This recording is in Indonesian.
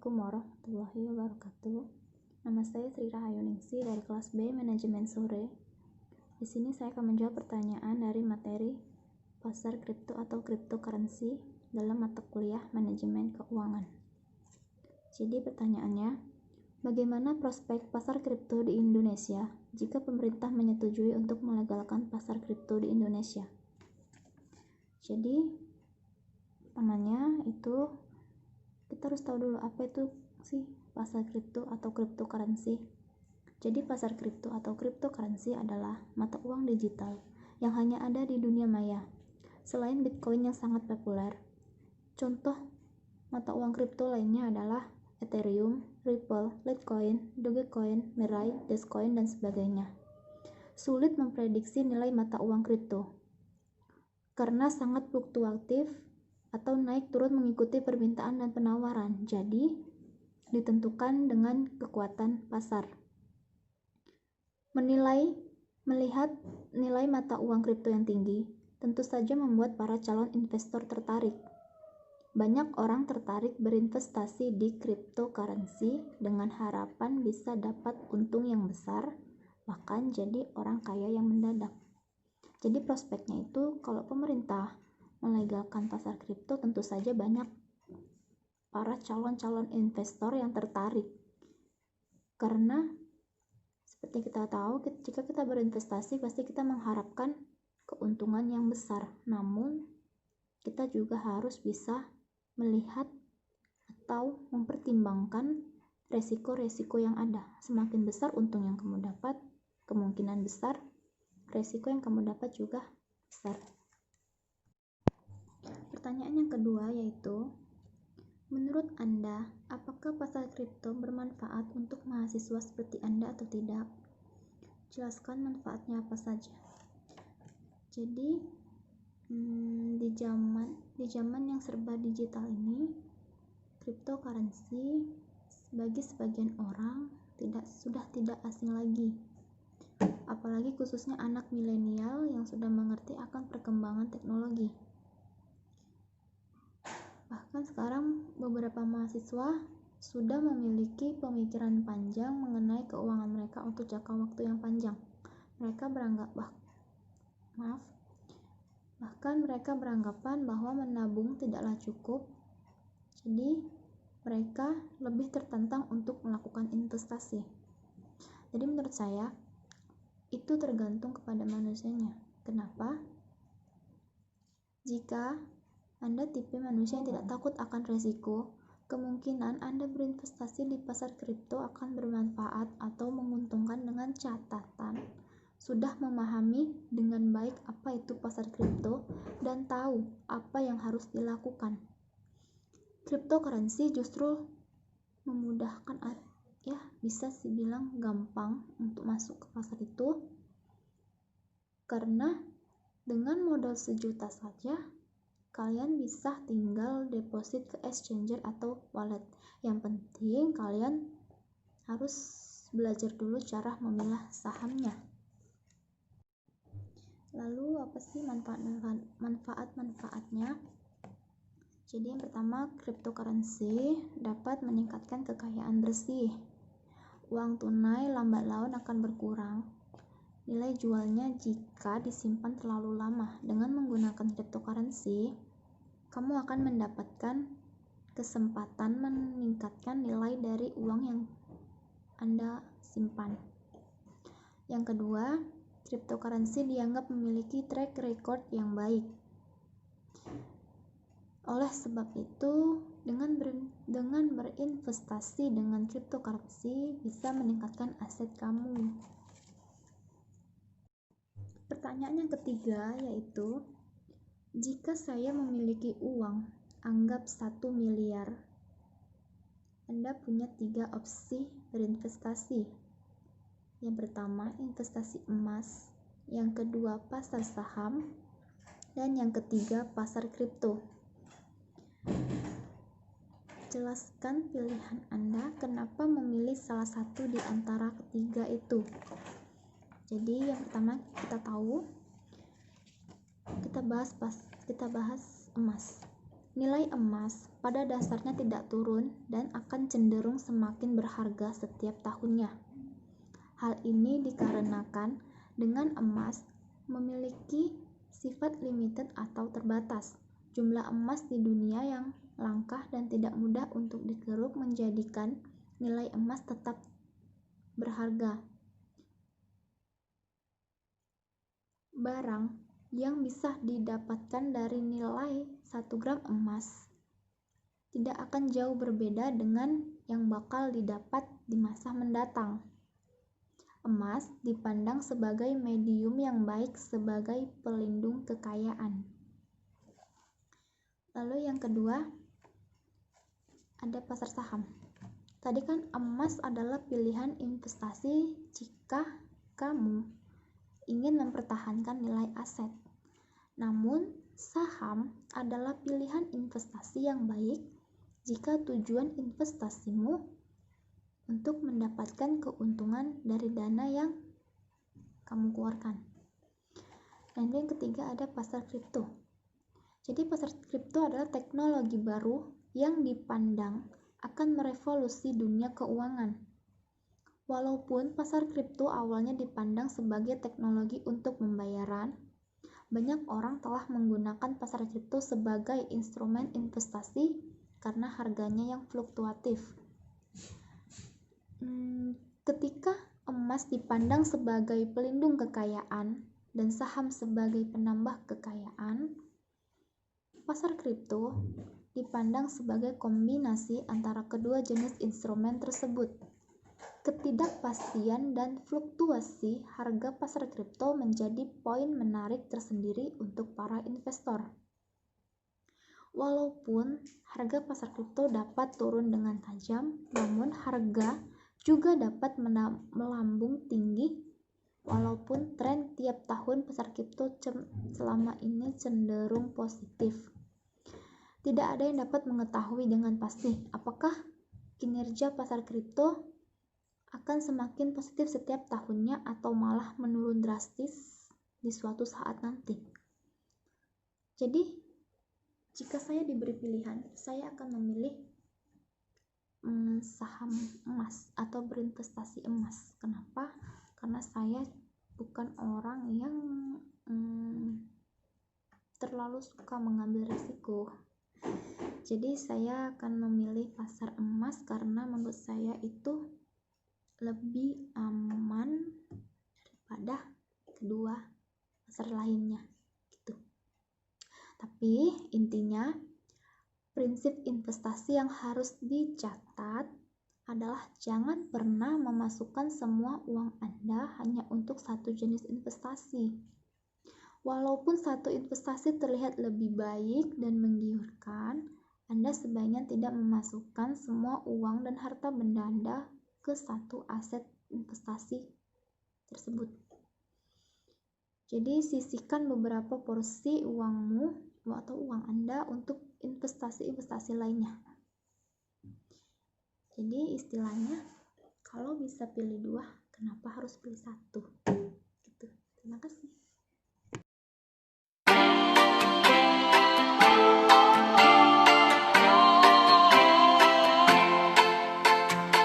Assalamualaikum warahmatullahi wabarakatuh. Nama saya Sri Rahayuningsi dari kelas B Manajemen Sore. Di sini saya akan menjawab pertanyaan dari materi pasar kripto atau cryptocurrency dalam mata kuliah Manajemen Keuangan. Jadi pertanyaannya, bagaimana prospek pasar kripto di Indonesia jika pemerintah menyetujui untuk melegalkan pasar kripto di Indonesia? Jadi pertamanya itu kita harus tahu dulu apa itu sih pasar kripto atau cryptocurrency. Jadi pasar kripto atau cryptocurrency adalah mata uang digital yang hanya ada di dunia maya. Selain Bitcoin yang sangat populer, contoh mata uang kripto lainnya adalah Ethereum, Ripple, Litecoin, Dogecoin, Mirai, Dogecoin, dan sebagainya. Sulit memprediksi nilai mata uang kripto karena sangat fluktuatif atau naik turun mengikuti permintaan dan penawaran, jadi ditentukan dengan kekuatan pasar. Melihat nilai mata uang kripto yang tinggi, tentu saja membuat para calon investor tertarik. Banyak orang tertarik berinvestasi di cryptocurrency dengan harapan bisa dapat untung yang besar, bahkan jadi orang kaya yang mendadak. Jadi prospeknya itu kalau pemerintah melegalkan pasar kripto, tentu saja banyak para calon-calon investor yang tertarik. Karena seperti kita tahu, jika kita berinvestasi pasti kita mengharapkan keuntungan yang besar. Namun kita juga harus bisa melihat atau mempertimbangkan resiko-resiko yang ada. Semakin besar untung yang kamu dapat, kemungkinan besar resiko yang kamu dapat juga besar. Pertanyaan yang kedua yaitu, menurut Anda, apakah pasar kripto bermanfaat untuk mahasiswa seperti Anda atau tidak? Jelaskan manfaatnya apa saja. Jadi, di zaman yang serba digital ini, cryptocurrency bagi sebagian orang sudah tidak asing lagi. Apalagi khususnya anak milenial yang sudah mengerti akan perkembangan teknologi. Bahkan sekarang beberapa mahasiswa sudah memiliki pemikiran panjang mengenai keuangan mereka untuk jangka waktu yang panjang. Bahkan mereka beranggapan bahwa menabung tidaklah cukup. Jadi mereka lebih tertantang untuk melakukan investasi. Jadi menurut saya itu tergantung kepada manusianya. Kenapa? Jika Anda tipe manusia yang tidak takut akan resiko, kemungkinan Anda berinvestasi di pasar kripto akan bermanfaat atau menguntungkan dengan catatan sudah memahami dengan baik apa itu pasar kripto dan tahu apa yang harus dilakukan. Cryptocurrency justru memudahkan, bisa dibilang gampang untuk masuk ke pasar itu, karena dengan modal 1 juta saja kalian bisa tinggal deposit ke exchanger atau wallet. Yang penting kalian harus belajar dulu cara memilah sahamnya. Lalu apa sih manfaat-manfaatnya? Jadi yang pertama, cryptocurrency dapat meningkatkan kekayaan bersih. Uang tunai lambat laun akan berkurang nilai jualnya jika disimpan terlalu lama. Dengan menggunakan cryptocurrency, kamu akan mendapatkan kesempatan meningkatkan nilai dari uang yang Anda simpan. Yang kedua, cryptocurrency dianggap memiliki track record yang baik. Oleh sebab itu, dengan berinvestasi dengan cryptocurrency bisa meningkatkan aset kamu. Pertanyaan yang ketiga yaitu, jika saya memiliki uang, anggap 1 miliar, Anda punya 3 opsi berinvestasi. Yang pertama, investasi emas. Yang kedua, pasar saham. Dan yang ketiga, pasar kripto. Jelaskan pilihan Anda, kenapa memilih salah satu di antara ketiga itu. Jadi yang pertama kita bahas emas. Nilai emas pada dasarnya tidak turun dan akan cenderung semakin berharga setiap tahunnya. Hal ini dikarenakan dengan emas memiliki sifat limited atau terbatas. Jumlah emas di dunia yang langka dan tidak mudah untuk dikeruk menjadikan nilai emas tetap berharga. Barang yang bisa didapatkan dari nilai 1 gram emas tidak akan jauh berbeda dengan yang bakal didapat di masa mendatang. Emas dipandang sebagai medium yang baik sebagai pelindung kekayaan. Lalu yang kedua, ada pasar saham. Tadi kan emas adalah pilihan investasi jika kamu ingin mempertahankan nilai aset. Namun, saham adalah pilihan investasi yang baik jika tujuan investasimu untuk mendapatkan keuntungan dari dana yang kamu keluarkan. Dan yang ketiga ada pasar kripto. Jadi pasar kripto adalah teknologi baru yang dipandang akan merevolusi dunia keuangan. Walaupun pasar kripto awalnya dipandang sebagai teknologi untuk pembayaran, banyak orang telah menggunakan pasar kripto sebagai instrumen investasi karena harganya yang fluktuatif. Ketika emas dipandang sebagai pelindung kekayaan dan saham sebagai penambah kekayaan, pasar kripto dipandang sebagai kombinasi antara kedua jenis instrumen tersebut. Ketidakpastian dan fluktuasi harga pasar kripto menjadi poin menarik tersendiri untuk para investor. Walaupun harga pasar kripto dapat turun dengan tajam, namun harga juga dapat melambung tinggi walaupun tren tiap tahun pasar kripto selama ini cenderung positif. Tidak ada yang dapat mengetahui dengan pasti apakah kinerja pasar kripto akan semakin positif setiap tahunnya atau malah menurun drastis di suatu saat nanti. Jadi, jika saya diberi pilihan, saya akan memilih saham emas atau berinvestasi emas. Kenapa? Karena saya bukan orang yang terlalu suka mengambil risiko. Jadi saya akan memilih pasar emas karena menurut saya itu lebih aman daripada kedua pasar lainnya gitu. Tapi intinya prinsip investasi yang harus dicatat adalah jangan pernah memasukkan semua uang Anda hanya untuk satu jenis investasi. Walaupun satu investasi terlihat lebih baik dan menggiurkan, Anda sebaiknya tidak memasukkan semua uang dan harta benda Anda ke satu aset investasi tersebut. Jadi sisihkan beberapa porsi uangmu atau uang Anda untuk investasi-investasi lainnya. Jadi istilahnya kalau bisa pilih dua, kenapa harus pilih satu? Gitu. Terima kasih.